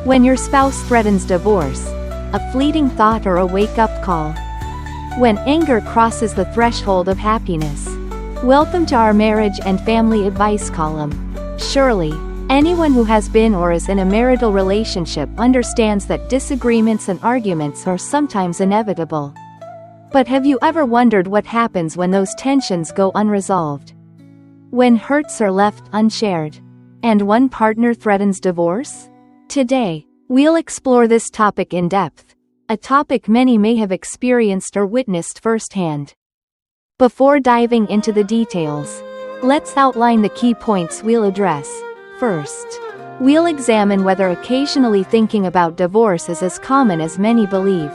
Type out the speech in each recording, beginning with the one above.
When your spouse threatens divorce, a fleeting thought or a wake-up call. When anger crosses the threshold of happiness. Welcome to our marriage and family advice column. Surely, anyone who has been or is in a marital relationship understands that disagreements and arguments are sometimes inevitable. But have you ever wondered what happens when those tensions go unresolved? When hurts are left unshared? And one partner threatens divorce? Today, we'll explore this topic in depth, a topic many may have experienced or witnessed firsthand. Before diving into the details, let's outline the key points we'll address. First, we'll examine whether occasionally thinking about divorce is as common as many believe.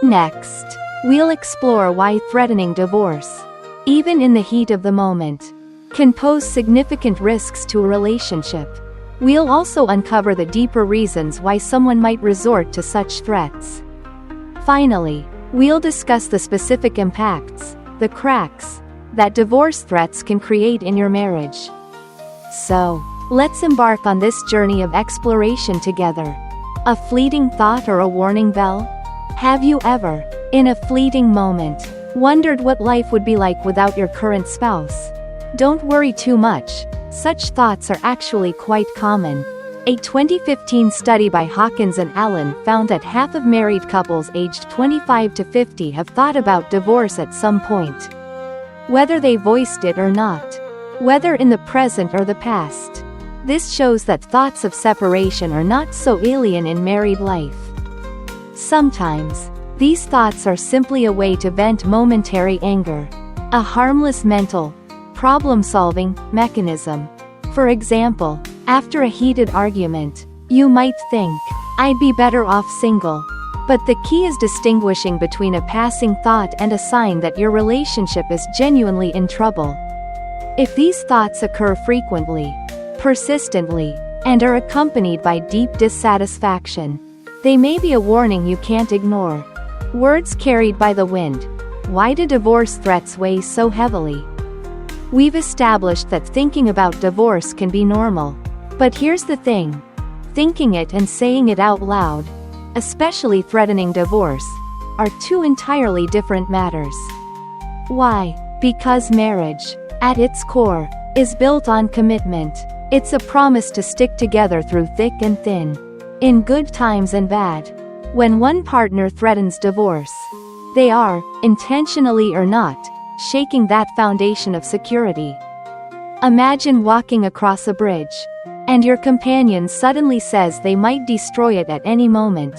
Next, we'll explore why threatening divorce, even in the heat of the moment, can pose significant risks to a relationship. We'll also uncover the deeper reasons why someone might resort to such threats. Finally, we'll discuss the specific impacts, the cracks, that divorce threats can create in your marriage. So, let's embark on this journey of exploration together. A fleeting thought or a warning bell? Have you ever, in a fleeting moment, wondered what life would be like without your current spouse? Don't worry too much. Such thoughts are actually quite common. A 2015 study by Hawkins and Allen found that half of married couples aged 25 to 50 have thought about divorce at some point. Whether they voiced it or not. Whether in the present or the past. This shows that thoughts of separation are not so alien in married life. Sometimes, these thoughts are simply a way to vent momentary anger. A harmless mental, problem-solving mechanism. For example, after a heated argument, you might think, "I'd be better off single." But the key is distinguishing between a passing thought and a sign that your relationship is genuinely in trouble. If these thoughts occur frequently, persistently, and are accompanied by deep dissatisfaction, they may be a warning you can't ignore. Words carried by the wind. Why do divorce threats weigh so heavily? We've established that thinking about divorce can be normal. But here's the thing. Thinking it and saying it out loud, especially threatening divorce, are two entirely different matters. Why? Because marriage, at its core, is built on commitment. It's a promise to stick together through thick and thin, in good times and bad. When one partner threatens divorce, they are, intentionally or not, shaking that foundation of security. Imagine walking across a bridge, and your companion suddenly says they might destroy it at any moment.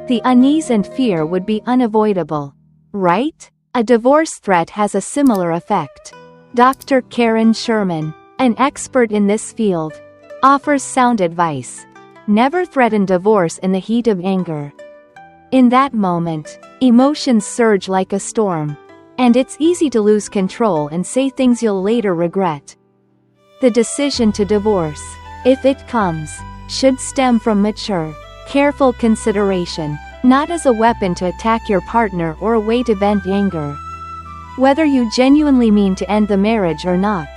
The unease and fear would be unavoidable, right? A divorce threat has a similar effect. Dr. Karen Sherman, an expert in this field, offers sound advice. Never threaten divorce in the heat of anger. In that moment, emotions surge like a storm. And it's easy to lose control and say things you'll later regret. The decision to divorce, if it comes, should stem from mature, careful consideration, not as a weapon to attack your partner or a way to vent anger. Whether you genuinely mean to end the marriage or not,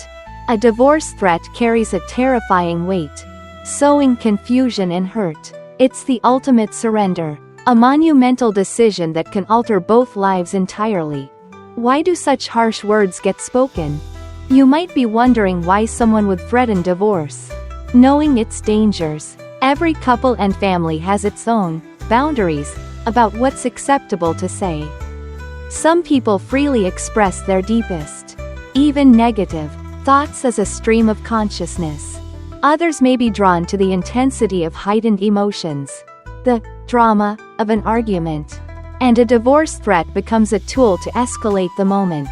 a divorce threat carries a terrifying weight, sowing confusion and hurt. It's the ultimate surrender, a monumental decision that can alter both lives entirely. Why do such harsh words get spoken? You might be wondering why someone would threaten divorce. Knowing its dangers, every couple and family has its own boundaries about what's acceptable to say. Some people freely express their deepest, even negative, thoughts as a stream of consciousness. Others may be drawn to the intensity of heightened emotions, the drama of an argument. And a divorce threat becomes a tool to escalate the moment.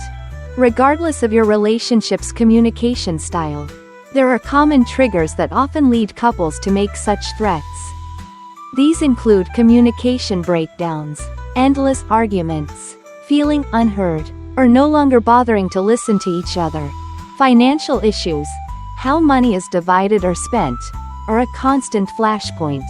Regardless of your relationship's communication style, there are common triggers that often lead couples to make such threats. These include communication breakdowns, endless arguments, feeling unheard, or no longer bothering to listen to each other, financial issues, how money is divided or spent, or a constant flashpoint,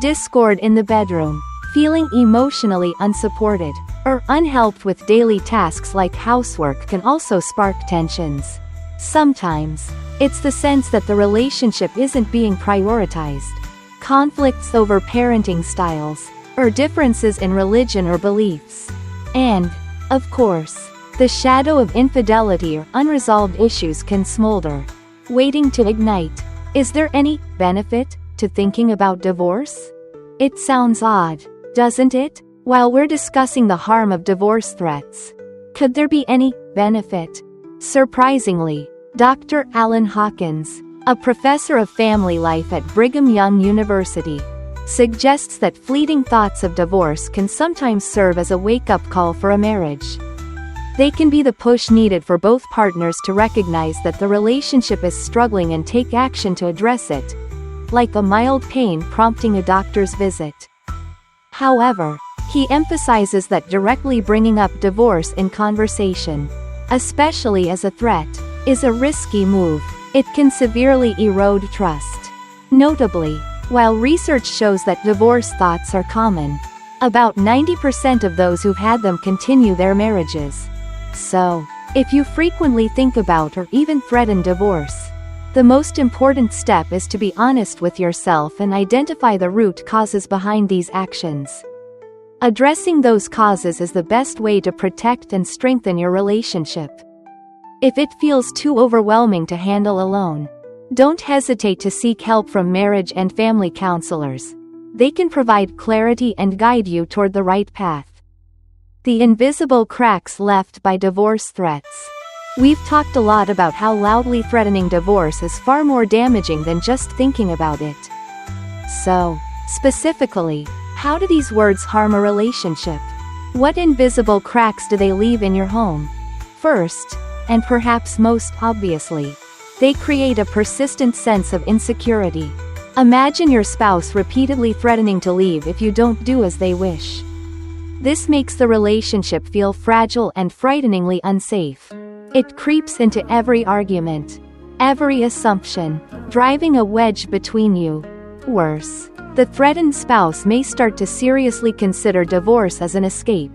discord in the bedroom, feeling emotionally unsupported, or unhelped with daily tasks like housework can also spark tensions. Sometimes, it's the sense that the relationship isn't being prioritized. conflicts over parenting styles, or differences in religion or beliefs. And, of course, the shadow of infidelity or unresolved issues can smolder, waiting to ignite. Is there any benefit to thinking about divorce? It sounds odd, doesn't it? While we're discussing the harm of divorce threats, could there be any benefit? Surprisingly, Dr. Alan Hawkins, a professor of family life at Brigham Young University, suggests that fleeting thoughts of divorce can sometimes serve as a wake-up call for a marriage. They can be the push needed for both partners to recognize that the relationship is struggling and take action to address it, like a mild pain prompting a doctor's visit. However, he emphasizes that directly bringing up divorce in conversation, especially as a threat, is a risky move. It can severely erode trust. Notably, while research shows that divorce thoughts are common, about 90% of those who've had them continue their marriages. So, if you frequently think about or even threaten divorce, the most important step is to be honest with yourself and identify the root causes behind these actions. Addressing those causes is the best way to protect and strengthen your relationship. If it feels too overwhelming to handle alone, don't hesitate to seek help from marriage and family counselors. They can provide clarity and guide you toward the right path. The invisible cracks left by divorce threats. We've talked a lot about how loudly threatening divorce is far more damaging than just thinking about it. So, specifically, how do these words harm a relationship? What invisible cracks do they leave in your home? First, and perhaps most obviously, they create a persistent sense of insecurity. Imagine your spouse repeatedly threatening to leave if you don't do as they wish. This makes the relationship feel fragile and frighteningly unsafe. It creeps into every argument, every assumption, driving a wedge between you. Worse, the threatened spouse may start to seriously consider divorce as an escape.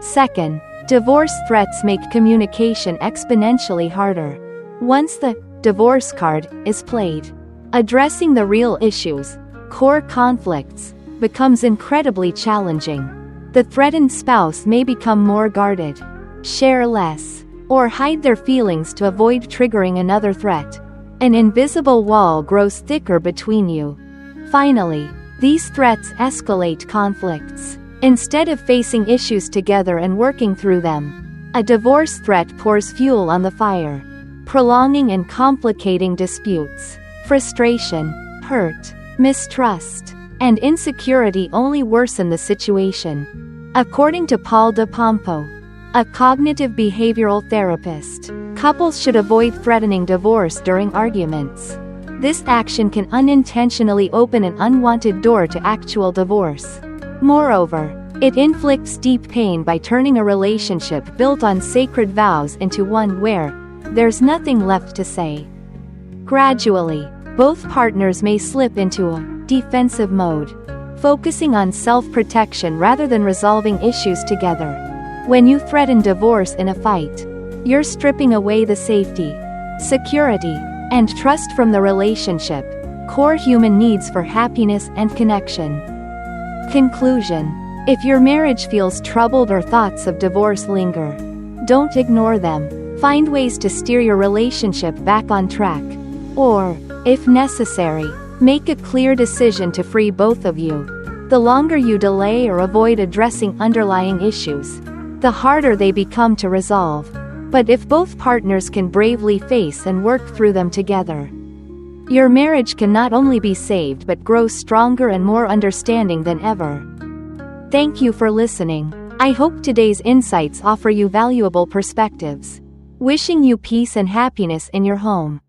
Second, divorce threats make communication exponentially harder. Once the divorce card is played, addressing the real issues, core conflicts, becomes incredibly challenging. The threatened spouse may become more guarded, share less, or hide their feelings to avoid triggering another threat. An invisible wall grows thicker between you. Finally, these threats escalate conflicts. Instead of facing issues together and working through them, a divorce threat pours fuel on the fire, prolonging and complicating disputes. Frustration, hurt, mistrust, and insecurity only worsen the situation. According to Paul DePompo, a cognitive behavioral therapist, couples should avoid threatening divorce during arguments. This action can unintentionally open an unwanted door to actual divorce. Moreover, it inflicts deep pain by turning a relationship built on sacred vows into one where there's nothing left to say. Gradually, both partners may slip into a defensive mode, focusing on self-protection rather than resolving issues together. When you threaten divorce in a fight, you're stripping away the safety, security, and trust from the relationship, core human needs for happiness and connection. Conclusion: if your marriage feels troubled or thoughts of divorce linger, don't ignore them. Find ways to steer your relationship back on track. Or, if necessary, make a clear decision to free both of you. The longer you delay or avoid addressing underlying issues, the harder they become to resolve. But if both partners can bravely face and work through them together, your marriage can not only be saved but grow stronger and more understanding than ever. Thank you for listening. I hope today's insights offer you valuable perspectives. Wishing you peace and happiness in your home.